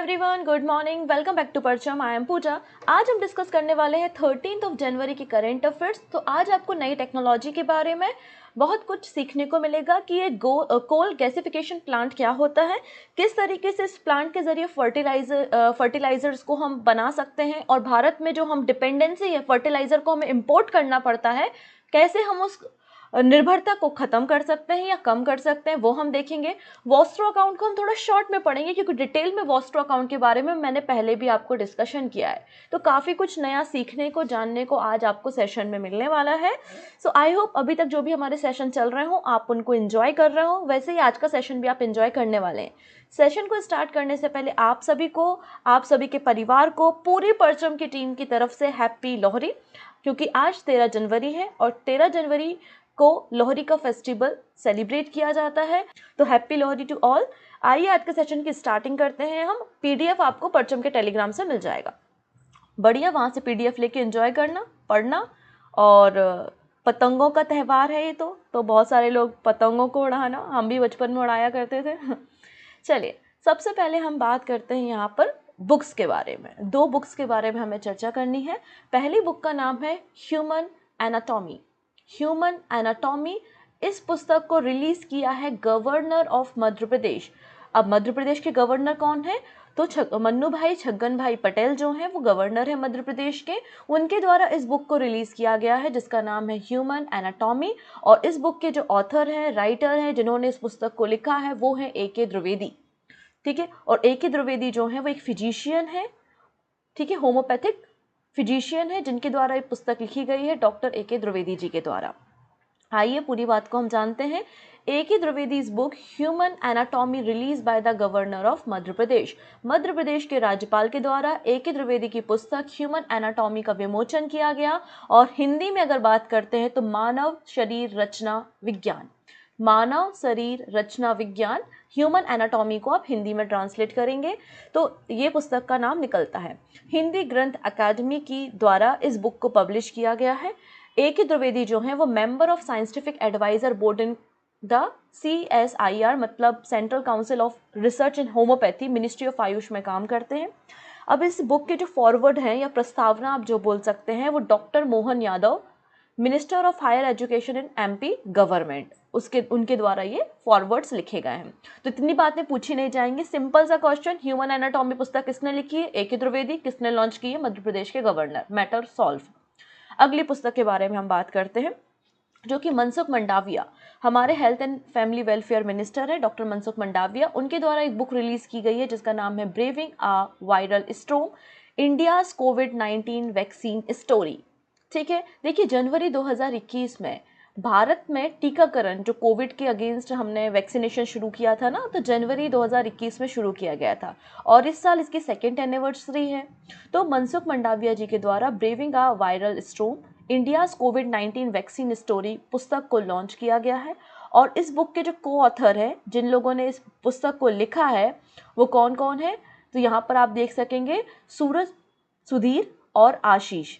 Everyone, good morning, welcome back to Parcham. I am Pooja. आज हम discuss करने वाले हैं 13 जनवरी की करंट अफेयर्स। तो आज आपको नई टेक्नोलॉजी के बारे में बहुत कुछ सीखने को मिलेगा कि ये कोल गैसिफिकेशन प्लांट क्या होता है, किस तरीके से इस प्लांट के जरिए फर्टिलाइजर्स को हम बना सकते हैं, और भारत में जो हम डिपेंडेंसी है फर्टिलाइजर को हमें इम्पोर्ट करना पड़ता है, कैसे हम उस निर्भरता को खत्म कर सकते हैं या कम कर सकते हैं, वो हम देखेंगे। वॉस्ट्रो अकाउंट को हम थोड़ा शॉर्ट में पढ़ेंगे क्योंकि डिटेल में वॉस्ट्रो अकाउंट के बारे में मैंने पहले भी आपको डिस्कशन किया है। तो काफ़ी कुछ नया सीखने को, जानने को आज आपको सेशन में मिलने वाला है। सो आई होप अभी तक जो भी हमारे सेशन चल रहे हो आप उनको एंजॉय कर रहे हो, वैसे ही आज का सेशन भी आप एंजॉय करने वाले हैं। सेशन को स्टार्ट करने से पहले आप सभी को, आप सभी के परिवार को, पूरी परचम की टीम की तरफ से हैप्पी लोहरी, क्योंकि आज 13 जनवरी है और 13 जनवरी को लोहरी का फेस्टिवल सेलिब्रेट किया जाता है। तो हैप्पी लोहरी टू ऑल। आइए आज के सेशन की स्टार्टिंग करते हैं। हम पीडीएफ आपको परचम के टेलीग्राम से मिल जाएगा, बढ़िया वहाँ से पीडीएफ लेके एंजॉय करना, पढ़ना। और पतंगों का त्यौहार है ये तो बहुत सारे लोग पतंगों को उड़ाना, हम भी बचपन में उड़ाया करते थे। चलिए, सबसे पहले हम बात करते हैं यहाँ पर बुक्स के बारे में। दो बुक्स के बारे में हमें चर्चा करनी है। पहली बुक का नाम है ह्यूमन एनाटॉमी। ह्यूमन एनाटॉमी, इस पुस्तक को रिलीज किया है गवर्नर ऑफ मध्य प्रदेश। अब मध्य प्रदेश के गवर्नर कौन है? तो मन्नू भाई छगन भाई पटेल जो हैं वो गवर्नर है मध्य प्रदेश के। उनके द्वारा इस बुक को रिलीज किया गया है जिसका नाम है ह्यूमन एनाटॉमी। और इस बुक के जो ऑथर हैं, राइटर हैं, जिन्होंने इस पुस्तक को लिखा है वो है A.K. द्विवेदी। ठीक है, और A.K. द्विवेदी जो है वो एक फिजिशियन है, ठीक है, होम्योपैथिक फिजिशियन है, जिनके द्वारा ये पुस्तक लिखी गई है डॉक्टर A.K. द्विवेदी जी के द्वारा। आइए पूरी बात को हम जानते हैं। A.K. Dwivedi's book human anatomy release by the governor of Madhya Pradesh. Madhya Pradesh के राज्यपाल के द्वारा A.K. द्विवेदी की पुस्तक ह्यूमन एनाटॉमी का विमोचन किया गया। और हिंदी में अगर बात करते हैं तो मानव शरीर रचना विज्ञान, मानव शरीर रचना विज्ञान, ह्यूमन एनाटॉमी को आप हिंदी में ट्रांसलेट करेंगे तो ये पुस्तक का नाम निकलता है। हिंदी ग्रंथ अकादमी की द्वारा इस बुक को पब्लिश किया गया है। A.K. द्विवेदी जो हैं वो member of scientific advisor board in the CSIR, मतलब central council of research in homeopathy, ministry of AYUSH में काम करते हैं। अब इस बुक के जो फॉरवर्ड हैं या प्रस्तावना आप जो बोल सकते हैं, वो doctor Mohan Yadav, minister of higher education in MP government, उनके द्वारा ये फॉरवर्ड्स लिखे गए हैं। तो इतनी बातें पूछी नहीं जाएंगी, सिंपल सा क्वेश्चन। ह्यूमन एनाटॉमी पुस्तक किसने लिखी है? A.K. द्विवेदी। किसने लॉन्च की है? मध्य प्रदेश के गवर्नर। Matter solve. अगली पुस्तक के बारे में हम बात करते हैं जो कि मनसुख मंडाविया, हमारे health and family welfare minister है डॉक्टर मनसुख मंडाविया, उनके द्वारा एक बुक रिलीज की गई है जिसका नाम है braving a viral storm, India's कोविड-19 वैक्सीन स्टोरी। ठीक है, देखिए जनवरी 2021 में भारत में टीकाकरण, जो कोविड के अगेंस्ट हमने वैक्सीनेशन शुरू किया था ना, तो जनवरी 2021 में शुरू किया गया था और इस साल इसकी 2nd एनिवर्सरी है। तो मनसुख मंडाविया जी के द्वारा braving a viral storm, India's कोविड-19 वैक्सीन स्टोरी पुस्तक को लॉन्च किया गया है। और इस बुक के जो को ऑथर है, जिन लोगों ने इस पुस्तक को लिखा है, वो कौन कौन है? तो यहाँ पर आप देख सकेंगे सूरज, सुधीर और आशीष।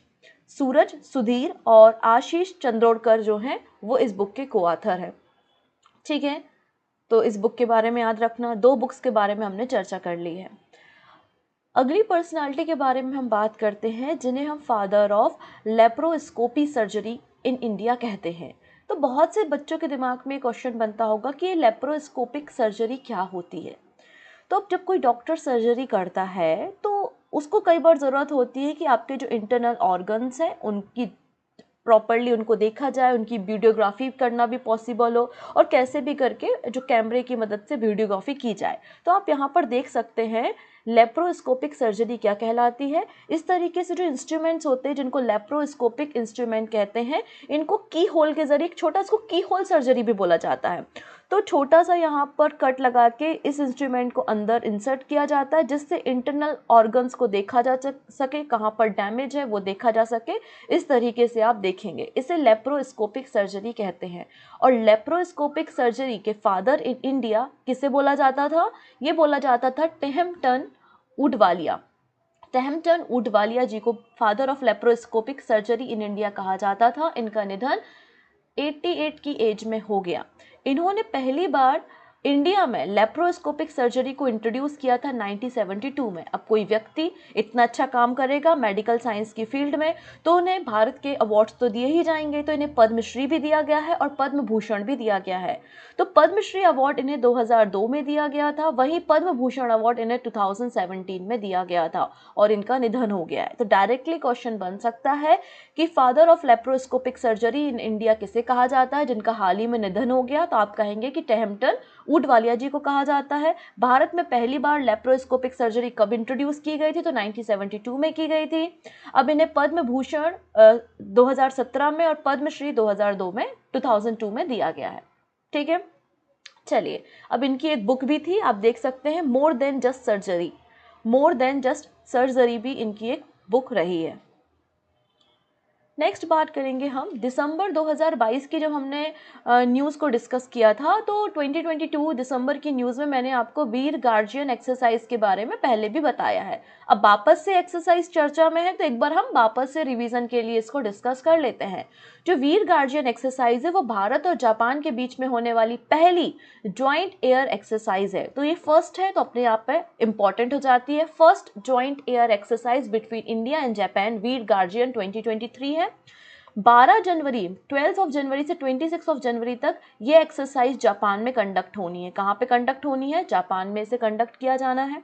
सूरज, सुधीर और आशीष चंद्रोड़कर जो हैं वो इस बुक के को ऑथर हैं। ठीक है, तो इस बुक के बारे में याद रखना। दो बुक्स के बारे में हमने चर्चा कर ली है। अगली पर्सनालिटी के बारे में हम बात करते हैं जिन्हें हम father of laparoscopy surgery in India कहते हैं। तो बहुत से बच्चों के दिमाग में क्वेश्चन बनता होगा कि ये लेप्रोस्कोपिक सर्जरी क्या होती है। तो अब जब कोई डॉक्टर सर्जरी करता है तो उसको कई बार ज़रूरत होती है कि आपके जो इंटरनल ऑर्गन्स हैं उनकी प्रॉपरली उनको देखा जाए, उनकी वीडियोग्राफी करना भी पॉसिबल हो और कैसे भी करके जो कैमरे की मदद से वीडियोग्राफी की जाए। तो आप यहाँ पर देख सकते हैं लेप्रोस्कोपिक सर्जरी क्या कहलाती है। इस तरीके से जो इंस्ट्रूमेंट्स होते हैं जिनको लेप्रोस्कोपिक इंस्ट्रूमेंट कहते हैं, इनको की होल के जरिए, एक छोटा, इसको की होल सर्जरी भी बोला जाता है। तो छोटा सा यहाँ पर कट लगा के इस इंस्ट्रूमेंट को अंदर इंसर्ट किया जाता है जिससे इंटरनल ऑर्गन्स को देखा जा सके, कहाँ पर डैमेज है वो देखा जा सके। इस तरीके से आप देखेंगे, इसे लेप्रोस्कोपिक सर्जरी कहते हैं। और लेप्रोस्कोपिक सर्जरी के फादर इन इंडिया किसे बोला जाता था? ये बोला जाता था टेहमटन उडवालिया। टेहमटन उडवालिया जी को father of laparoscopic surgery in India कहा जाता था। इनका निधन 88 की एज में हो गया। इन्होंने पहली बार इंडिया में लेप्रोस्कोपिक सर्जरी को इंट्रोड्यूस किया था 1972 में। अब कोई व्यक्ति इतना अच्छा काम करेगा मेडिकल साइंस की फील्ड में तो उन्हें भारत के अवार्ड्स तो दिए ही जाएंगे, तो इन्हें पद्मश्री भी दिया गया है और पद्म भूषण भी दिया गया है। तो पद्मश्री अवार्ड इन्हें 2002 में दिया गया था, वहीं पद्म भूषण अवार्ड इन्हें 2017 में दिया गया था और इनका निधन हो गया है। तो डायरेक्टली क्वेश्चन बन सकता है कि father of laparoscopic surgery in India किसे कहा जाता है, जिनका हाल ही में निधन हो गया? तो आप कहेंगे कि टेम्पटन ऊडवालिया जी को कहा जाता है। भारत में पहली बार लेप्रोस्कोपिक सर्जरी कब इंट्रोड्यूस की गई थी? तो 1972 में की गई थी। अब इन्हें पद्म भूषण 2017 में और पद्मश्री 2002 में दिया गया है। ठीक है, चलिए अब इनकी एक बुक भी थी, आप देख सकते हैं, more than just surgery. More than just surgery भी इनकी एक बुक रही है। नेक्स्ट बात करेंगे हम दिसंबर 2022 की, जब हमने न्यूज़ को डिस्कस किया था तो 2022 दिसंबर की न्यूज़ में मैंने आपको वीर गार्जियन एक्सरसाइज के बारे में पहले भी बताया है। अब वापस से एक्सरसाइज चर्चा में है तो एक बार हम वापस से रिवीजन के लिए इसको डिस्कस कर लेते हैं। जो वीर गार्जियन एक्सरसाइज है वो भारत और जापान के बीच में होने वाली पहली ज्वाइंट एयर एक्सरसाइज है। तो ये फर्स्ट है तो अपने आप पे इंपॉर्टेंट हो जाती है। First joint air exercise between India and Japan Veer guardian 2023 है। 12 जनवरी 12 जनवरी से 26 जनवरी तक ये एक्सरसाइज जापान में कंडक्ट होनी है। कहाँ पे कंडक्ट होनी है? जापान में इसे कंडक्ट किया जाना है।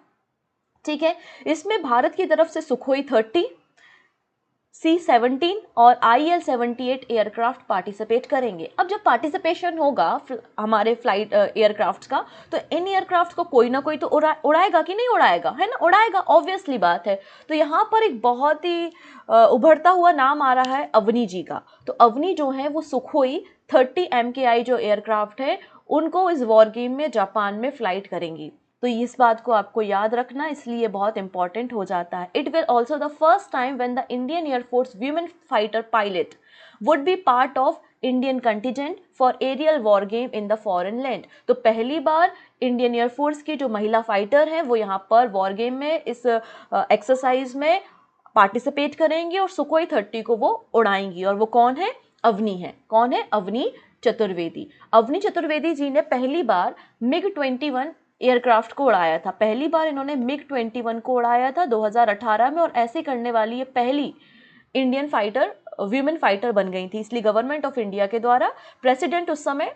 ठीक है, इसमें भारत की तरफ से सुखोई 30, C-17 और IL-78 एयरक्राफ्ट पार्टिसिपेट करेंगे। अब जब पार्टिसिपेशन होगा हमारे फ्लाइट एयरक्राफ्ट का तो इन एयरक्राफ्ट को कोई ना कोई तो उड़ाएगा कि नहीं उड़ाएगा, है ना? उड़ाएगा, ऑब्वियसली बात है। तो यहाँ पर एक बहुत ही उभरता हुआ नाम आ रहा है अवनी जी का। तो अवनी जो है वो सुखोई 30 MKI जो एयरक्राफ्ट है उनको इस वॉर गेम में जापान में फ्लाइट करेंगी। तो इस बात को आपको याद रखना, इसलिए बहुत इंपॉर्टेंट हो जाता है। It will also the first time when the Indian air force women fighter pilot would be part of Indian contingent for aerial war game in the foreign land. तो पहली बार इंडियन एयरफोर्स की जो महिला फाइटर हैं वो यहाँ पर वॉर गेम में इस एक्सरसाइज में पार्टिसिपेट करेंगी और सुखोई 30 को वो उड़ाएंगी। और वो कौन है? अवनी है। कौन है? अवनी चतुर्वेदी। अवनी चतुर्वेदी जी ने पहली बार MiG-21 एयरक्राफ्ट को उड़ाया था। पहली बार इन्होंने MiG-21 को उड़ाया था 2018 में और ऐसे करने वाली ये पहली इंडियन फाइटर वीमेन फाइटर बन गई थी। इसलिए गवर्नमेंट ऑफ इंडिया के द्वारा, प्रेसिडेंट उस समय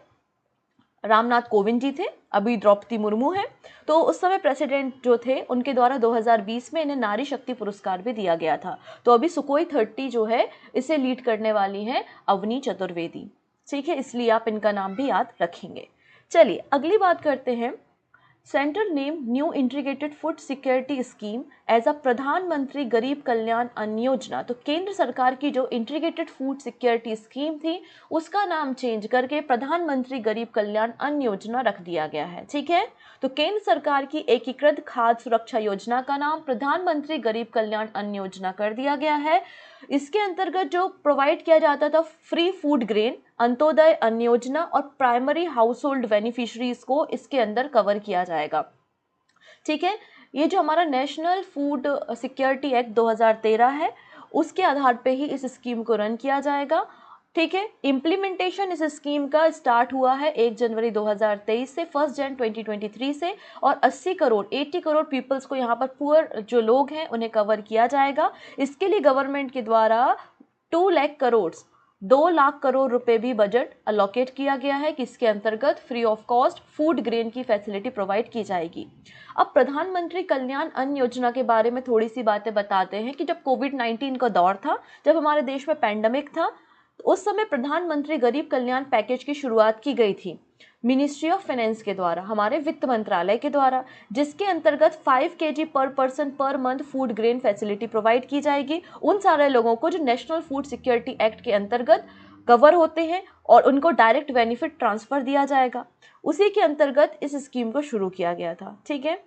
रामनाथ कोविंद जी थे, अभी द्रौपदी मुर्मू हैं, तो उस समय प्रेसिडेंट जो थे उनके द्वारा 2020 में इन्हें नारी शक्ति पुरस्कार भी दिया गया था। तो अभी सुखोई 30 जो है इसे लीड करने वाली हैं अवनी चतुर्वेदी। ठीक है, इसलिए आप इनका नाम भी याद रखेंगे। चलिए अगली बात करते हैं। Centre name new integrated food security scheme as a Pradhanmantri Garib कल्याण अन्न योजना। तो केंद्र सरकार की जो इंटीग्रेटेड फूड सिक्योरिटी स्कीम थी उसका नाम चेंज करके प्रधानमंत्री गरीब कल्याण अन्न योजना रख दिया गया है। ठीक है, तो केंद्र सरकार की एकीकृत खाद्य सुरक्षा योजना का नाम प्रधानमंत्री गरीब कल्याण अन्न योजना कर दिया गया है। इसके अंतर्गत जो प्रोवाइड किया जाता था फ्री फूड ग्रेन, अंत्योदय अन्न योजना और प्राइमरी हाउस होल्ड बेनिफिशरीज को इसके अंदर कवर किया जाएगा। ठीक है, ये जो हमारा नेशनल फूड सिक्योरिटी एक्ट 2013 है उसके आधार पे ही इस स्कीम को रन किया जाएगा। ठीक है, इम्प्लीमेंटेशन इस स्कीम का स्टार्ट हुआ है 1 जनवरी 2023 से 1 जनवरी 2023 से और 80 करोड़ पीपल्स को यहाँ पर पुअर जो लोग हैं उन्हें कवर किया जाएगा। इसके लिए गवर्नमेंट के द्वारा 2 लाख करोड़ रुपए भी बजट अलोकेट किया गया है कि इसके अंतर्गत free of cost food grain की फैसिलिटी प्रोवाइड की जाएगी। अब प्रधानमंत्री कल्याण अन्न योजना के बारे में थोड़ी सी बातें बताते हैं कि जब कोविड-19 का दौर था, जब हमारे देश में पैंडेमिक था, तो उस समय प्रधानमंत्री गरीब कल्याण पैकेज की शुरुआत की गई थी मिनिस्ट्री ऑफ फाइनेंस के द्वारा, हमारे वित्त मंत्रालय के द्वारा, जिसके अंतर्गत 5 kg पर person per month food grain facility provide की जाएगी उन सारे लोगों को जो नेशनल फूड सिक्योरिटी एक्ट के अंतर्गत कवर होते हैं और उनको डायरेक्ट बेनिफिट ट्रांसफर दिया जाएगा। उसी के अंतर्गत इस स्कीम को शुरू किया गया था। ठीक है,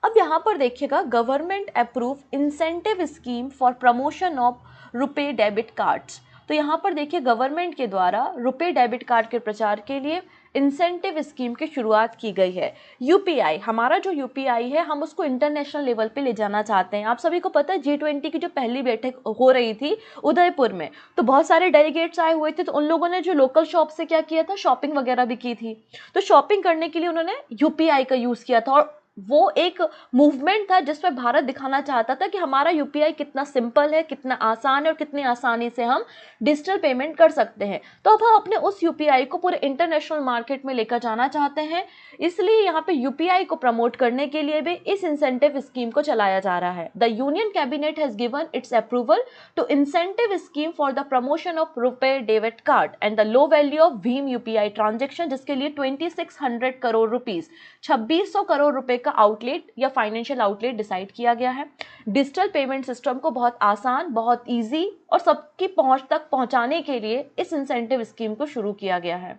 अब यहाँ पर देखिएगा, government approve incentive scheme for promotion of RuPay debit cards. तो यहाँ पर देखिए गवर्नमेंट के द्वारा रुपे डेबिट कार्ड के प्रचार के लिए इंसेंटिव स्कीम की शुरुआत की गई है। यूपीआई, हमारा जो यूपीआई है हम उसको इंटरनेशनल लेवल पे ले जाना चाहते हैं। आप सभी को पता है G20 की जो पहली बैठक हो रही थी उदयपुर में, तो बहुत सारे डेलीगेट्स आए हुए थे, तो उन लोगों ने जो लोकल शॉप से क्या किया था, शॉपिंग वगैरह भी की थी। तो शॉपिंग करने के लिए उन्होंने यूपीआई का यूज़ किया था, और वो एक मूवमेंट था जिसमें भारत दिखाना चाहता था कि हमारा यूपीआई कितना सिंपल है, कितना आसान है और कितनी आसानी से हम डिजिटल पेमेंट कर सकते हैं। तो अब हम अपने उस यूपीआई को पूरे इंटरनेशनल मार्केट में लेकर जाना चाहते हैं, इसलिए यहाँ पे यूपीआई को प्रमोट करने के लिए भी इस इंसेंटिव स्कीम को चलाया जा रहा है। The union cabinet has given its approval to incentive scheme for the promotion of RuPay debit card and the low value of भीम यूपीआई ट्रांजेक्शन, जिसके लिए 2600 करोड़ रुपीज, 2600 करोड़ रुपए का आउटलेट या फाइनेंशियल आउटलेट डिसाइड किया गया है। डिजिटल पेमेंट सिस्टम को बहुत आसान, बहुत इजी और सबकी पहुंच तक पहुंचाने के लिए इस इंसेंटिव स्कीम को शुरू किया गया है।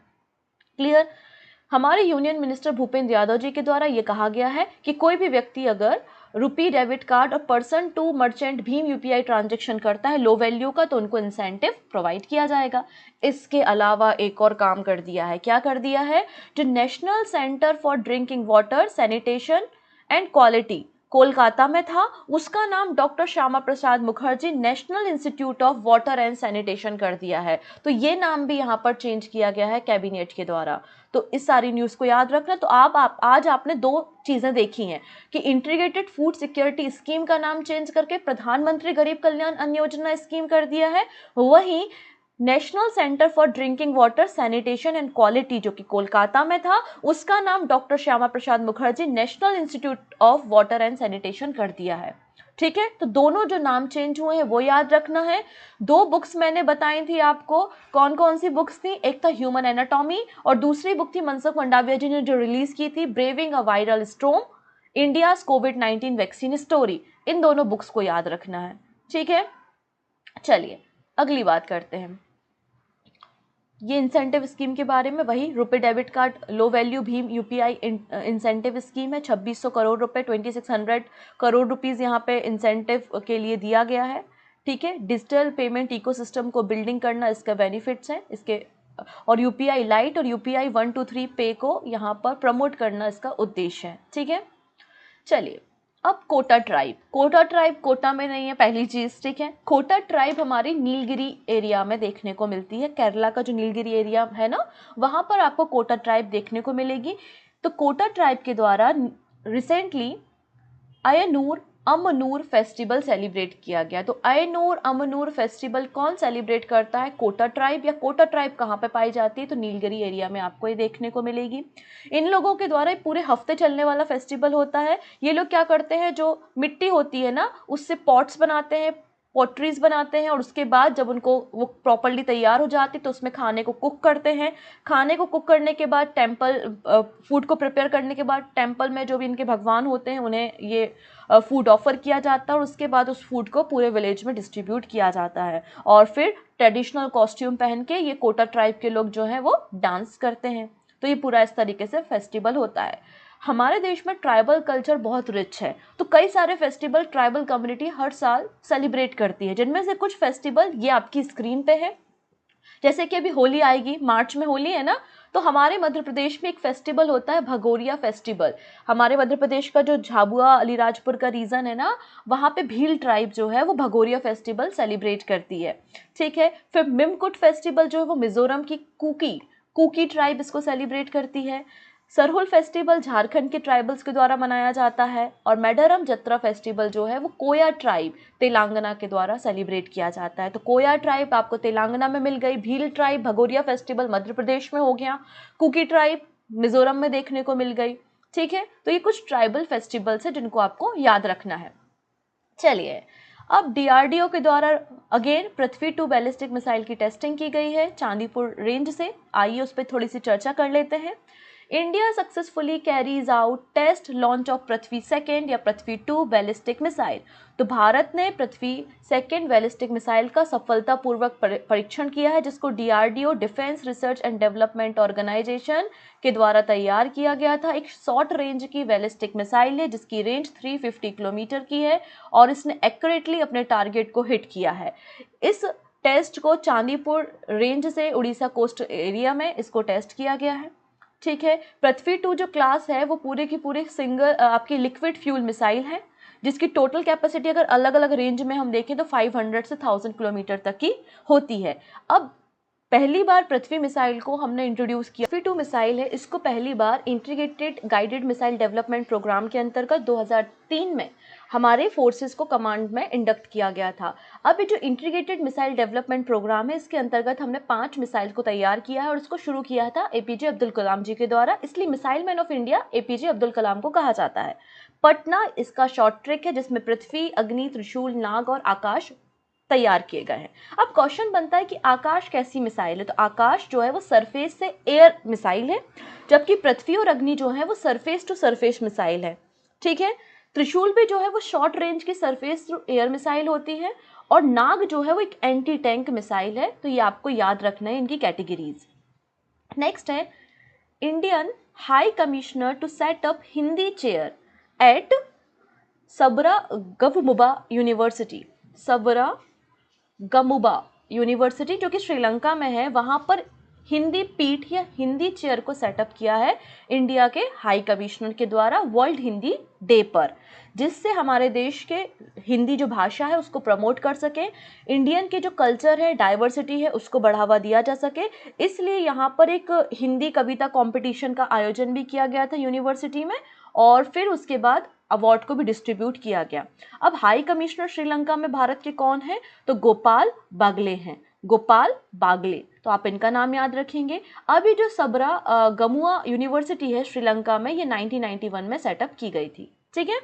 क्लियर? हमारे यूनियन मिनिस्टर भूपेंद्र यादव जी के द्वारा ये कहा गया है कि कोई भी व्यक्ति अगर रुपी डेबिट कार्ड और पर्सन टू मर्चेंट भीम यूपीआई ट्रांजेक्शन करता है लो वैल्यू का, तो उनको इंसेंटिव प्रोवाइड किया जाएगा। इसके अलावा एक और काम कर दिया है। क्या कर दिया है? जो national centre for drinking water, sanitation and quality Kolkata में था, उसका नाम doctor Shyama Prasad Mukherjee national institute of water and sanitation कर दिया है। तो ये नाम भी यहाँ पर चेंज किया गया है कैबिनेट के द्वारा। तो इस सारी न्यूज़ को याद रखना। तो आप आज आपने दो चीज़ें देखी हैं कि इंटीग्रेटेड फूड सिक्योरिटी स्कीम का नाम चेंज करके प्रधानमंत्री गरीब कल्याण अन्न योजना स्कीम कर दिया है। वहीं national centre for drinking water, sanitation and quality जो कि कोलकाता में था, उसका नाम doctor Shyama Prasad Mukherjee national institute of water and sanitation कर दिया है। ठीक है, तो दोनों जो नाम चेंज हुए हैं वो याद रखना है। दो बुक्स मैंने बताई थी आपको, कौन कौन सी बुक्स थी? एक था ह्यूमन एनाटॉमी और दूसरी बुक थी मनसुख मंडाविया जी ने जो रिलीज की थी, braving a viral storm, India's कोविड-19 वैक्सीन स्टोरी। इन दोनों बुक्स को याद रखना है। ठीक है, चलिए अगली बात करते हैं। ये इंसेंटिव स्कीम के बारे में, वही RuPay debit card low value Bhim UPI incentive scheme है। 2600 करोड़ रुपए, 2600 करोड़ रुपीस यहाँ पे इंसेंटिव के लिए दिया गया है। ठीक है, डिजिटल पेमेंट इकोसिस्टम को बिल्डिंग करना इसका बेनिफिट्स हैं इसके, और यूपीआई लाइट और यूपीआई 123 पे को यहाँ पर प्रमोट करना इसका उद्देश्य है। ठीक है, चलिए अब कोटा ट्राइब। कोटा ट्राइब कोटा में नहीं है, पहली चीज। ठीक है, कोटा ट्राइब हमारी नीलगिरी एरिया में देखने को मिलती है। केरला का जो नीलगिरी एरिया है ना, वहां पर आपको कोटा ट्राइब देखने को मिलेगी। तो कोटा ट्राइब के द्वारा रिसेंटली अयनूर अमनूर फेस्टिवल सेलिब्रेट किया गया। तो अयनूर अमनूर फेस्टिवल कौन सेलिब्रेट करता है? कोटा ट्राइब। या कोटा ट्राइब कहाँ पे पाई जाती है? तो नीलगिरी एरिया में आपको ये देखने को मिलेगी। इन लोगों के द्वारा पूरे हफ्ते चलने वाला फेस्टिवल होता है। ये लोग क्या करते हैं, जो मिट्टी होती है ना, उससे पॉट्स बनाते हैं, पॉटरीज बनाते हैं, और उसके बाद जब उनको वो प्रॉपरली तैयार हो जाती तो उसमें खाने को कुक करते हैं। खाने को कुक करने के बाद टेम्पल फूड को प्रिपेयर करने के बाद टेम्पल में जो भी इनके भगवान होते हैं उन्हें ये फूड ऑफर किया जाता है, और उसके बाद उस फूड को पूरे विलेज में डिस्ट्रीब्यूट किया जाता है। और फिर ट्रेडिशनल कॉस्ट्यूम पहन के ये कोटा ट्राइब के लोग जो हैं वो डांस करते हैं। तो ये पूरा इस तरीके से फेस्टिवल होता है। हमारे देश में ट्राइबल कल्चर बहुत रिच है, तो कई सारे फेस्टिवल ट्राइबल कम्युनिटी हर साल सेलिब्रेट करती है, जिनमें से कुछ फेस्टिवल ये आपकी स्क्रीन पे है। जैसे कि अभी होली आएगी, मार्च में होली है ना, तो हमारे मध्य प्रदेश में एक फेस्टिवल होता है भगोरिया फेस्टिवल। हमारे मध्य प्रदेश का जो झाबुआ अलीराजपुर का रीजन है ना, वहाँ पे भील ट्राइब जो है वो भगोरिया फेस्टिवल सेलिब्रेट करती है। ठीक है, फिर मिमकुट फेस्टिवल जो है वो मिजोरम की कुकी ट्राइब इसको सेलिब्रेट करती है। सरहुल फेस्टिवल झारखंड के ट्राइबल्स के द्वारा मनाया जाता है। और मेडरम जत्रा फेस्टिवल जो है वो कोया ट्राइब तेलंगाना के द्वारा सेलिब्रेट किया जाता है। तो कोया ट्राइब आपको तेलंगाना में मिल गई, भील ट्राइब भगोरिया फेस्टिवल मध्य प्रदेश में हो गया, कुकी ट्राइब मिजोरम में देखने को मिल गई। ठीक है, तो ये कुछ ट्राइबल फेस्टिवल्स है जिनको आपको याद रखना है। चलिए अब डीआरडीओ के द्वारा अगेन पृथ्वी 2 बैलिस्टिक मिसाइल की टेस्टिंग की गई है चांदीपुर रेंज से। आइए उस पर थोड़ी सी चर्चा कर लेते हैं। India successfully carries out test launch of Prithvi 2 या पृथ्वी 2 बैलिस्टिक मिसाइल। तो भारत ने पृथ्वी 2 बैलिस्टिक मिसाइल का सफलतापूर्वक परीक्षण किया है, जिसको DRDO defence research and development organisation के द्वारा तैयार किया गया था। एक शॉर्ट रेंज की बैलिस्टिक मिसाइल है जिसकी रेंज 350 किलोमीटर की है, और इसने एक्यूरेटली अपने टारगेट को हिट किया है। इस टेस्ट को चांदीपुर रेंज से उड़ीसा कोस्ट एरिया में इसको टेस्ट किया गया है। ठीक है। पृथ्वी 2 जो क्लास है वो पूरे की पूरे सिंगल आपकी लिक्विड फ्यूल मिसाइल है, जिसकी टोटल कैपेसिटी अगर अलग अलग रेंज में हम देखें तो 500 से 1000 किलोमीटर तक की होती है। अब पहली बार पृथ्वी मिसाइल को हमने इंट्रोड्यूस किया। पृथ्वी 2 मिसाइल है, इसको पहली बार integrated guided missile development programme के अंतर्गत 2003 में हमारे फोर्सेस को कमांड में इंडक्ट किया गया था। अब ये जो इंटीग्रेटेड मिसाइल डेवलपमेंट प्रोग्राम है, इसके अंतर्गत हमने 5 मिसाइल को तैयार किया है और इसको शुरू किया था एपीजे अब्दुल कलाम जी के द्वारा, इसलिए missile man of India APJ Abdul Kalam को कहा जाता है। पटना इसका शॉर्ट ट्रिक है, जिसमें पृथ्वी, अग्नि, त्रिशूल, नाग और आकाश तैयार किए गए हैं। अब क्वेश्चन बनता है कि आकाश कैसी मिसाइल है, तो आकाश जो है वो सरफेस से एयर मिसाइल है, जबकि पृथ्वी और अग्नि जो है वो सरफेस टू सरफेस मिसाइल है। ठीक है। त्रिशूल भी जो है वो शॉर्ट रेंज की सरफेस टू एयर मिसाइल होती है, और नाग जो है वो एक एंटी टैंक मिसाइल है। तो ये आपको याद रखना है इनकी कैटेगरीज। नेक्स्ट है Indian high commissioner to set up Hindi chair at Sabaragamuwa university. Sabaragamuwa university जो कि श्रीलंका में है, वहां पर हिंदी पीठ या हिंदी चेयर को सेटअप किया है इंडिया के हाई कमिश्नर के द्वारा वर्ल्ड हिंदी डे पर, जिससे हमारे देश के हिंदी जो भाषा है उसको प्रमोट कर सके, इंडियन के जो कल्चर है, डाइवर्सिटी है, उसको बढ़ावा दिया जा सके। इसलिए यहाँ पर एक हिंदी कविता कंपटीशन का आयोजन भी किया गया था यूनिवर्सिटी में, और फिर उसके बाद अवार्ड को भी डिस्ट्रीब्यूट किया गया। अब हाई कमिश्नर श्रीलंका में भारत के कौन है, तो गोपाल बागले हैं, गोपाल बागले, तो आप इनका नाम याद रखेंगे। अभी जो सबरा गमुआ यूनिवर्सिटी है श्रीलंका में, ये 1991 में सेटअप की गई थी। ठीक है।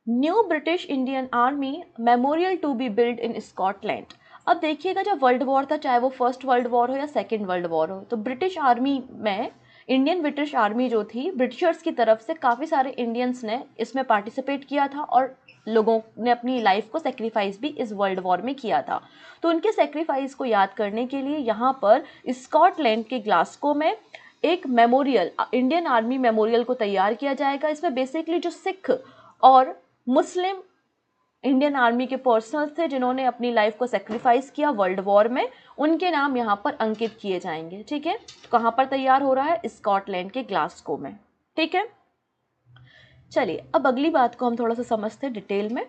New British Indian army memorial to be build in Scotland. अब देखिएगा, जब वर्ल्ड वॉर था, चाहे वो फर्स्ट वर्ल्ड वॉर हो या सेकेंड वर्ल्ड वॉर हो, तो ब्रिटिश आर्मी में इंडियन ब्रिटिश आर्मी जो थी, ब्रिटिशर्स की तरफ से काफ़ी सारे इंडियंस ने इसमें पार्टिसिपेट किया था और लोगों ने अपनी लाइफ को सेक्रीफाइस भी इस वर्ल्ड वॉर में किया था। तो उनके सेक्रीफाइस को याद करने के लिए यहाँ पर स्कॉटलैंड के ग्लासगो में एक मेमोरियल, इंडियन आर्मी मेमोरियल को तैयार किया जाएगा। इसमें बेसिकली जो सिख और मुस्लिम इंडियन आर्मी के पर्सनल थे जिन्होंने अपनी लाइफ को सेक्रीफाइस किया वर्ल्ड वॉर में, उनके नाम यहाँ पर अंकित किए जाएंगे। ठीक है। तो कहाँ पर तैयार हो रहा है, स्कॉटलैंड के ग्लासगो में। ठीक है। चलिए अब अगली बात को हम थोड़ा सा समझते हैं डिटेल में।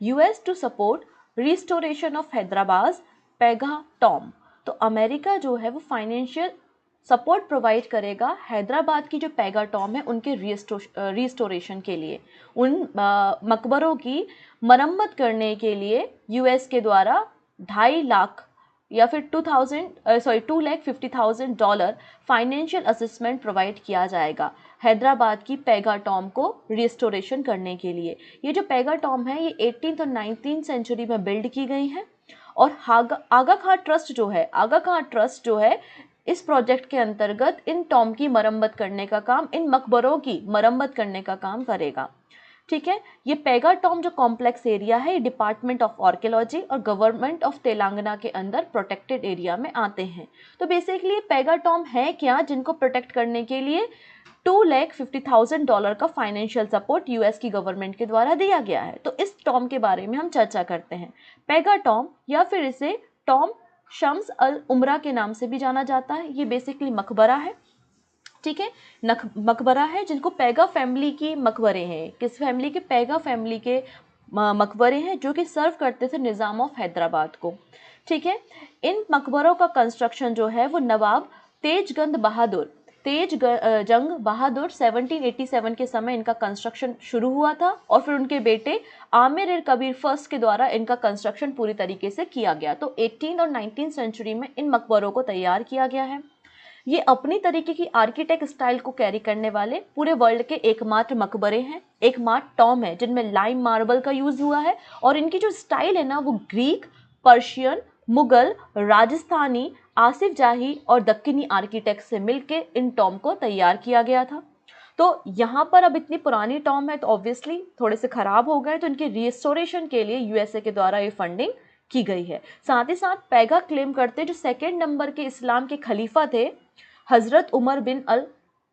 US to support restoration of Hyderabad Paigah tomb. तो अमेरिका जो है वो फाइनेंशियल सपोर्ट प्रोवाइड करेगा हैदराबाद की जो पेगा टॉम है उनके रिस्टोरेशन के लिए, उन मकबरों की मरम्मत करने के लिए यूएस के द्वारा 2.5 लाख या फिर $2,50,000 फाइनेंशियल असिस्टेंट प्रोवाइड किया जाएगा हैदराबाद की पेगा टॉम को रिस्टोरेशन करने के लिए। ये जो पेगा टॉम है ये 18th और 19th सेंचुरी में बिल्ड की गई है, और आगा खां ट्रस्ट जो है इस प्रोजेक्ट के अंतर्गत इन टॉम की मरम्मत करने का काम, इन मकबरों की मरम्मत करने का काम करेगा। ठीक है। ये पेगा टॉम जो कॉम्प्लेक्स एरिया है, ये डिपार्टमेंट ऑफ आर्कियोलॉजी और गवर्नमेंट ऑफ तेलंगाना के अंदर प्रोटेक्टेड एरिया में आते हैं। तो बेसिकली पेगा टॉम है क्या, जिनको प्रोटेक्ट करने के लिए $2,50,000 का फाइनेंशियल सपोर्ट यूएस की गवर्नमेंट के द्वारा दिया गया है। तो इस टॉम के बारे में हम चर्चा करते हैं। पेगा टॉम या फिर इसे टॉम शम्स अल उमरा के नाम से भी जाना जाता है। ये बेसिकली मकबरा है। ठीक है। मकबरा है जिनको पेगा फैमिली की मकबरे हैं। किस फैमिली के, पेगा फैमिली के मकबरे हैं जो कि सर्व करते थे निज़ाम ऑफ हैदराबाद को। ठीक है। इन मकबरों का कंस्ट्रक्शन जो है वो नवाब तेजजंग बहादुर 1787 के समय इनका कंस्ट्रक्शन शुरू हुआ था, और फिर उनके बेटे आमिर कबीर फर्स्ट के द्वारा इनका कंस्ट्रक्शन पूरी तरीके से किया गया। तो 18th और 19th सेंचुरी में इन मकबरों को तैयार किया गया है। ये अपनी तरीके की आर्किटेक्ट स्टाइल को कैरी करने वाले पूरे वर्ल्ड के एकमात्र मकबरे हैं, एकमात्र टॉम है जिनमें लाइम मार्बल का यूज हुआ है, और इनकी जो स्टाइल है ना वो ग्रीक, पर्शियन, मुगल, राजस्थानी, आसिफ जाही और दक्कनी आर्किटेक्ट से मिलकर इन टॉम को तैयार किया गया था। तो यहाँ पर अब इतनी पुरानी टॉम है तो ऑब्वियसली थोड़े से खराब हो गए, तो इनके रिस्टोरेशन के लिए यूएसए के द्वारा ये फंडिंग की गई है। साथ ही साथ पेगा क्लेम करते जो सेकेंड नंबर के इस्लाम के खलीफा थे हजरत उमर बिन अल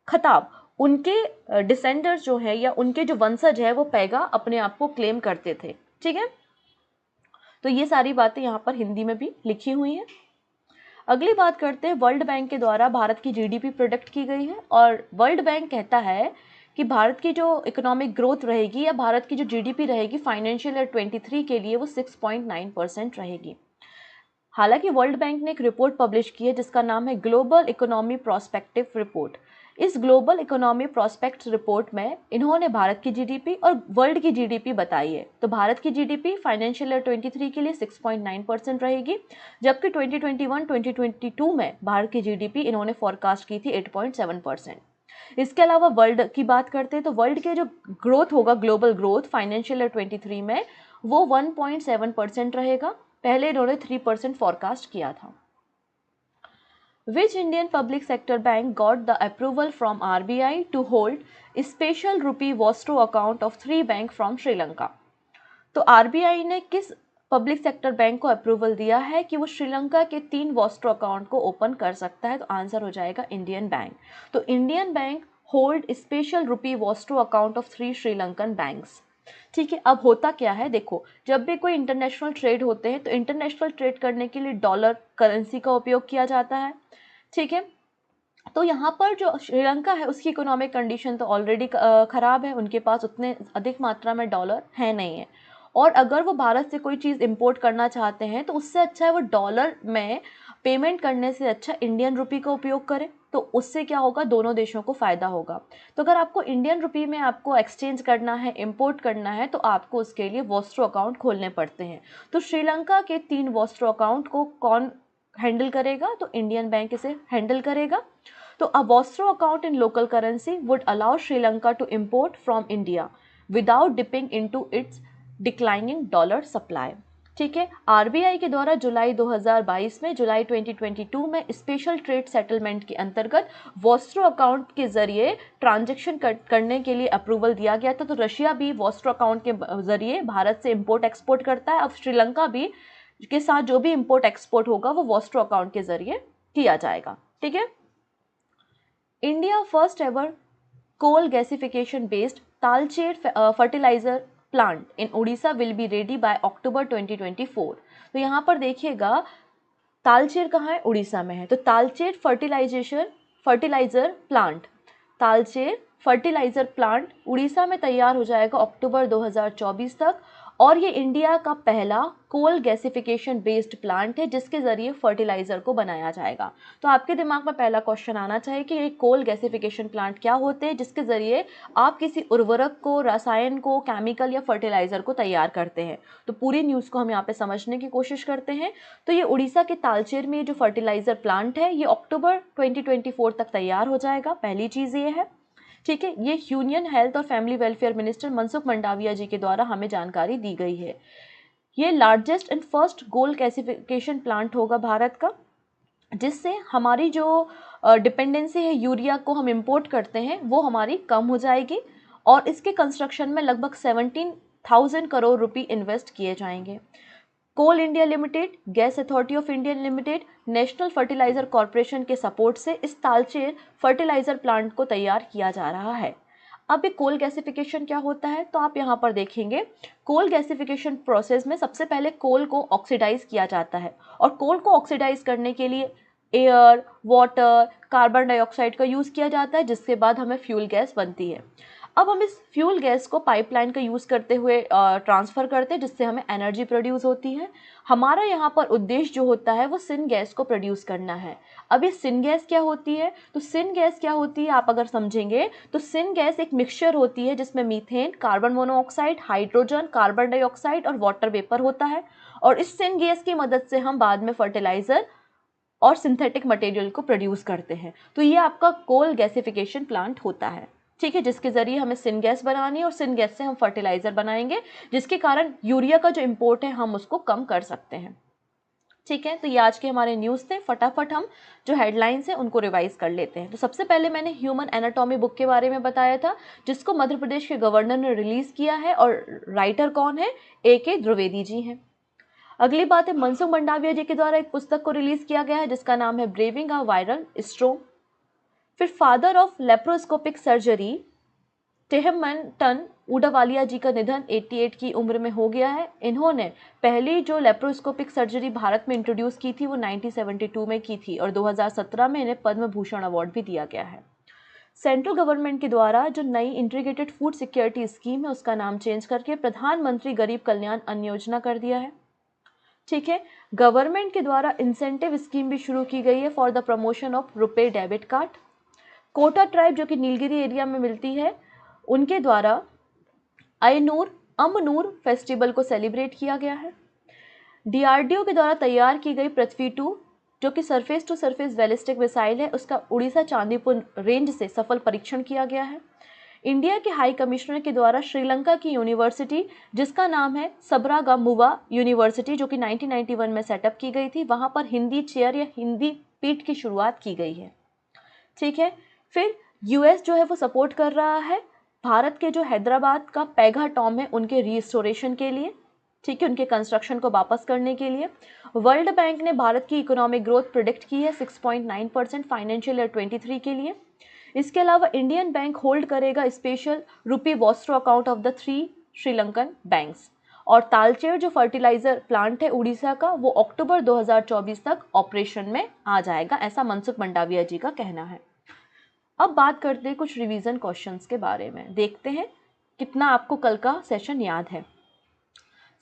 खताब, उनके डिसेंडर्स जो है या उनके जो वंशज है वो पेगा अपने आप को क्लेम करते थे। ठीक है। तो ये सारी बातें यहाँ पर हिंदी में भी लिखी हुई हैं। अगली बात करते हैं, वर्ल्ड बैंक के द्वारा भारत की जीडीपी प्रोडक्ट की गई है और वर्ल्ड बैंक कहता है कि भारत की जो इकोनॉमिक ग्रोथ रहेगी या भारत की जो जीडीपी रहेगी फाइनेंशियल ईयर 23 के लिए वो 6.9% रहेगी। हालांकि वर्ल्ड बैंक ने एक रिपोर्ट पब्लिश की है जिसका नाम है ग्लोबल इकोनॉमी प्रोस्पेक्टिव रिपोर्ट। इस ग्लोबल इकोनॉमी प्रोस्पेक्ट्स रिपोर्ट में इन्होंने भारत की जीडीपी और वर्ल्ड की जीडीपी बताई है। तो भारत की जीडीपी फाइनेंशियल ईयर 23 के लिए 6.9% रहेगी, जबकि 2021-2022 में भारत की जीडीपी इन्होंने फॉरकास्ट की थी 8.7%। इसके अलावा वर्ल्ड की बात करते हैं तो वर्ल्ड के जो ग्रोथ होगा, ग्लोबल ग्रोथ फाइनेंशियल ईयर 23 में वो 1.7% रहेगा। पहले इन्होंने 3% फॉरकास्ट किया था। Which Indian public sector bank got the approval from RBI to hold a special rupee vostro account of 3 bank from Sri Lanka? तो RBI ने किस पब्लिक सेक्टर बैंक को अप्रूवल दिया है कि वो श्रीलंका के 3 वॉस्ट्रो अकाउंट को ओपन कर सकता है? तो आंसर हो जाएगा इंडियन बैंक। तो Indian bank hold special rupee Vostro account of 3 Sri Lankan banks. ठीक है, अब होता क्या है, देखो जब भी कोई इंटरनेशनल ट्रेड होते हैं तो इंटरनेशनल ट्रेड करने के लिए डॉलर करेंसी का उपयोग किया जाता है। ठीक है, तो यहाँ पर जो श्रीलंका है उसकी इकोनॉमिक कंडीशन तो ऑलरेडी खराब है, उनके पास उतने अधिक मात्रा में डॉलर है नहीं है, और अगर वो भारत से कोई चीज़ इंपोर्ट करना चाहते हैं तो उससे अच्छा है वो डॉलर में पेमेंट करने से अच्छा इंडियन रुपी का उपयोग करें। तो उससे क्या होगा, दोनों देशों को फ़ायदा होगा। तो अगर आपको इंडियन रुपी में आपको एक्सचेंज करना है, इंपोर्ट करना है, तो आपको उसके लिए वॉस्ट्रो अकाउंट खोलने पड़ते हैं। तो श्रीलंका के 3 वॉस्ट्रो अकाउंट को कौन हैंडल करेगा? तो इंडियन बैंक इसे हैंडल करेगा। तो a vostro account in local currency would allow Sri Lanka to import from India without dipping into its declining dollar supply. ठीक है, आरबीआई के द्वारा जुलाई 2022 में जुलाई 2022 में स्पेशल ट्रेड सेटलमेंट के अंतर्गत वॉस्ट्रो अकाउंट के जरिए ट्रांजैक्शन करने के लिए अप्रूवल दिया गया था। तो रशिया भी वॉस्ट्रो अकाउंट के जरिए भारत से इंपोर्ट एक्सपोर्ट करता है। अब श्रीलंका भी के साथ जो भी इंपोर्ट एक्सपोर्ट होगा वो वॉस्ट्रो अकाउंट के जरिए किया जाएगा। ठीक है, India first ever coal gasification based Talcher fertiliser plant in Orissa will be ready by October 2024। तो यहाँ पर देखिएगा तालचेर कहाँ है, उड़ीसा में है। तो तालचेर फर्टिलाइजर प्लांट उड़ीसा में तैयार हो जाएगा अक्टूबर 2024 तक, और ये इंडिया का पहला कोल गैसिफिकेशन बेस्ड प्लांट है जिसके जरिए फर्टिलाइजर को बनाया जाएगा। तो आपके दिमाग में पहला क्वेश्चन आना चाहिए कि ये कोल गैसिफिकेशन प्लांट क्या होते हैं जिसके जरिए आप किसी उर्वरक को, रसायन को, केमिकल या फर्टिलाइजर को तैयार करते हैं। तो पूरी न्यूज़ को हम यहाँ पे समझने की कोशिश करते हैं। तो ये उड़ीसा के तालचेर में जो फर्टिलाइजर प्लांट है ये अक्टूबर 2024 तक तैयार हो जाएगा। पहली चीज़ ये है। ठीक है, ये यूनियन हेल्थ और family welfare minister Mansukh Mandaviya ji के द्वारा हमें जानकारी दी गई है। ये largest and first coal gasification plant होगा भारत का, जिससे हमारी जो डिपेंडेंसी है यूरिया को हम इंपोर्ट करते हैं वो हमारी कम हो जाएगी, और इसके कंस्ट्रक्शन में लगभग 17,000 करोड़ रुपए इन्वेस्ट किए जाएंगे। Coal India Limited, Gas Authority of India Limited, National Fertiliser Corporation के सपोर्ट से इस तालचेर फर्टिलाइजर प्लांट को तैयार किया जा रहा है। अब ये कोल गैसिफिकेशन क्या होता है, तो आप यहाँ पर देखेंगे कोल गैसिफिकेशन प्रोसेस में सबसे पहले कोल को ऑक्सीडाइज किया जाता है, और कोल को ऑक्सीडाइज करने के लिए एयर, वाटर, कार्बन डाइऑक्साइड का यूज़ किया जाता है, जिसके बाद हमें फ्यूल गैस बनती है। अब हम इस फ्यूल गैस को पाइपलाइन का यूज़ करते हुए ट्रांसफ़र करते हैं, जिससे हमें एनर्जी प्रोड्यूस होती है। हमारा यहाँ पर उद्देश्य जो होता है वो सिन गैस को प्रोड्यूस करना है। अब ये सिन गैस क्या होती है, तो सिन गैस क्या होती है आप अगर समझेंगे तो सिन गैस एक मिक्सचर होती है जिसमें methane, carbon monoxide, hydrogen, carbon dioxide और वाटर वेपर होता है, और इस सिन गैस की मदद से हम बाद में फर्टिलाइज़र और सिंथेटिक मटेरियल को प्रोड्यूस करते हैं। तो ये आपका कोल गैसिफिकेशन प्लांट होता है। ठीक है, जिसके जरिए हमें सिन गैस बनानी है और सिन गैस से हम फर्टिलाइजर बनाएंगे, जिसके कारण यूरिया का जो इंपोर्ट है हम उसको कम कर सकते हैं। ठीक है, तो ये आज के हमारे न्यूज़ थे। फटाफट हम जो हेडलाइंस हैं उनको रिवाइज कर लेते हैं। तो सबसे पहले मैंने ह्यूमन एनाटॉमी बुक के बारे में बताया था, जिसको मध्य प्रदेश के गवर्नर ने रिलीज़ किया है, और राइटर कौन है, A.K. द्विवेदी जी हैं। अगली बात है, मनसुख मंडाविया जी के द्वारा एक पुस्तक को रिलीज़ किया गया है जिसका नाम है ब्रेविंग अ वायरल स्ट्रोम। फिर फादर ऑफ लेप्रोस्कोपिक सर्जरी टेहमटन ऊडावालिया जी का निधन 88 की उम्र में हो गया है। इन्होंने पहली जो लेप्रोस्कोपिक सर्जरी भारत में इंट्रोड्यूस की थी वो 1972 में की थी और 2017 में इन्हें पद्म भूषण अवार्ड भी दिया गया है। सेंट्रल गवर्नमेंट के द्वारा जो नई इंटीग्रेटेड फूड सिक्योरिटी स्कीम है उसका नाम चेंज करके प्रधानमंत्री गरीब कल्याण अन्न योजना कर दिया है। ठीक है, गवर्नमेंट के द्वारा इंसेंटिव स्कीम भी शुरू की गई है for the promotion of RuPay debit card. Kota tribe जो कि नीलगिरी एरिया में मिलती है, उनके द्वारा अमनूर फेस्टिवल को सेलिब्रेट किया गया है। डीआरडीओ के द्वारा तैयार की गई पृथ्वी 2 जो कि surface to surface ballistic missile है, उसका उड़ीसा चांदीपुर रेंज से सफल परीक्षण किया गया है। इंडिया के हाई कमिश्नर के द्वारा श्रीलंका की यूनिवर्सिटी जिसका नाम है सबरागामुवा यूनिवर्सिटी जो कि 1991 में सेटअप की गई थी, वहां पर हिंदी चेयर या हिंदी पीठ की शुरुआत की गई है। ठीक है, फिर यूएस जो है वो सपोर्ट कर रहा है भारत के जो हैदराबाद का पैगा टॉम है उनके रिस्टोरेशन के लिए। ठीक है, उनके कंस्ट्रक्शन को वापस करने के लिए। वर्ल्ड बैंक ने भारत की इकोनॉमिक ग्रोथ प्रिडिक्ट की है 6.9% फाइनेंशियल ईयर 23 के लिए। इसके अलावा इंडियन बैंक होल्ड करेगा special rupee Vostro account of the 3 Sri Lankan banks. और तालचेर जो फर्टिलाइजर प्लांट है उड़ीसा का वो अक्टूबर 2024 तक ऑपरेशन में आ जाएगा, ऐसा मनसुख मंडाविया जी का कहना है। अब बात करते हैं कुछ रिवीजन क्वेश्चंस के बारे में, देखते हैं कितना आपको कल का सेशन याद है।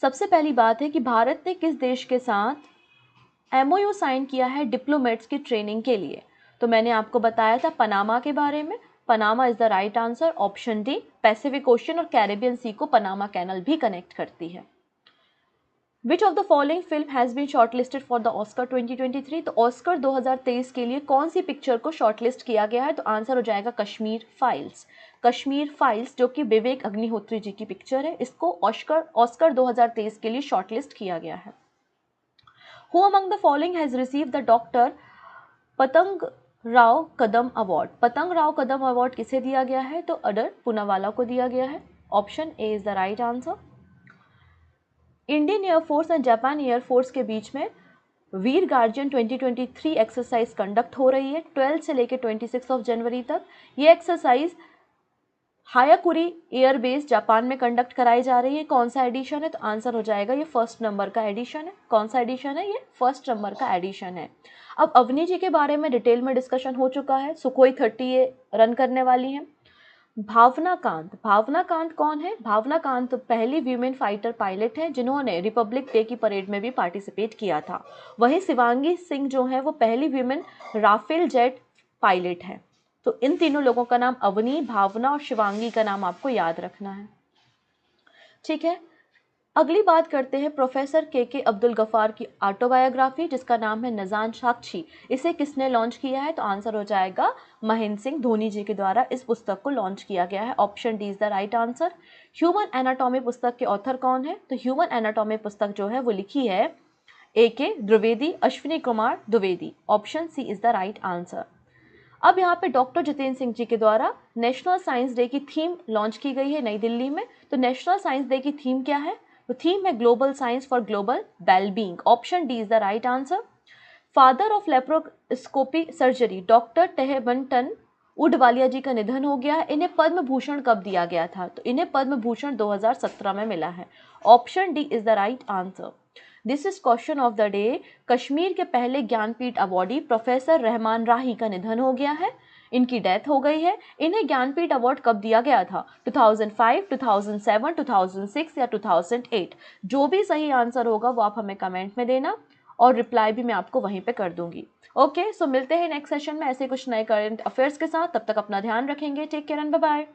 सबसे पहली बात है कि भारत ने किस देश के साथ एमओयू साइन किया है डिप्लोमेट्स की ट्रेनिंग के लिए। तो मैंने आपको बताया था पनामा के बारे में। Panama is the right answer, option D. Pacific Ocean और कैरेबियन सी को पनामा कैनल भी कनेक्ट करती है। Which of the following film has been shortlisted for the Oscar 2023। तो ऑस्कर 2023 के लिए कौन सी पिक्चर को शॉर्टलिस्ट किया गया है? तो आंसर हो जाएगा कश्मीर फाइल्स। कश्मीर फाइल्स जो कि विवेक अग्निहोत्री जी की पिक्चर है, इसको ऑस्कर 2023 के लिए शॉर्टलिस्ट किया गया है। Who among the following has receive the doctor पतंग राव कदम अवार्ड। पतंग राव कदम अवार्ड किसे दिया गया है? तो अडर पूनावाला को दिया गया है। Option A is the right answer. Indian air force and Japan air force के बीच में वीर गार्जियन 2023 एक्सरसाइज कंडक्ट हो रही है 12 से लेकर 26 जनवरी तक। ये एक्सरसाइज हायाकुरी एयरबेस जापान में कंडक्ट कराई जा रही है। कौन सा एडिशन है? तो आंसर हो जाएगा ये फर्स्ट नंबर का एडिशन है। कौन सा एडिशन है? ये फर्स्ट नंबर का एडिशन है। अब अवनी जी के बारे में डिटेल में डिस्कशन हो चुका है। सुखोई 30 ये रन करने वाली हैं। भावना कांत कौन है? भावना कांत पहली वीमेन फाइटर पायलट है जिन्होंने रिपब्लिक डे की परेड में भी पार्टिसिपेट किया था। वहीं शिवांगी सिंह जो है वो पहली वीमेन राफेल जेट पायलट है। तो इन तीनों लोगों का नाम अवनी, भावना और शिवांगी का नाम आपको याद रखना है। ठीक है, अगली बात करते हैं प्रोफेसर के अब्दुल गफार की ऑटोबायोग्राफी जिसका नाम है नजान साक्षी। इसे किसने लॉन्च किया है? तो आंसर हो जाएगा महेंद्र सिंह धोनी जी के द्वारा इस पुस्तक को लॉन्च किया गया है। Option D is the right answer. Human anatomy पुस्तक के ऑथर कौन है? तो ह्यूमन एनाटॉमी पुस्तक जो है वो लिखी है AK Dwivedi, Ashwini Kumar Dwivedi. Option C is the right answer. अब यहाँ पे डॉक्टर जितेंद्र सिंह जी के द्वारा नेशनल साइंस डे की थीम लॉन्च की गई है नई दिल्ली में। तो नेशनल साइंस डे की थीम क्या है? तो थीम है global science for global wellbeing. Option D is the right answer. Father of laparoscopy surgery doctor Tehemton Udwadia ji का निधन हो गया है। इन्हें पद्म भूषण कब दिया गया था? तो इन्हें पद्म भूषण 2017 में मिला है। Option D is the right answer. This is question of the day. Kashmir के पहले ज्ञानपीठ अवार्डी प्रोफेसर रहमान राही का निधन हो गया है, इनकी डेथ हो गई है। इन्हें ज्ञानपीठ अवार्ड कब दिया गया था? 2005, 2007, 2006 या 2008? जो भी सही आंसर होगा वो आप हमें कमेंट में देना और रिप्लाई भी मैं आपको वहीं पे कर दूंगी। ओके, सो मिलते हैं नेक्स्ट सेशन में ऐसे कुछ नए करंट अफेयर्स के साथ। तब तक अपना ध्यान रखेंगे। Take care and bye bye.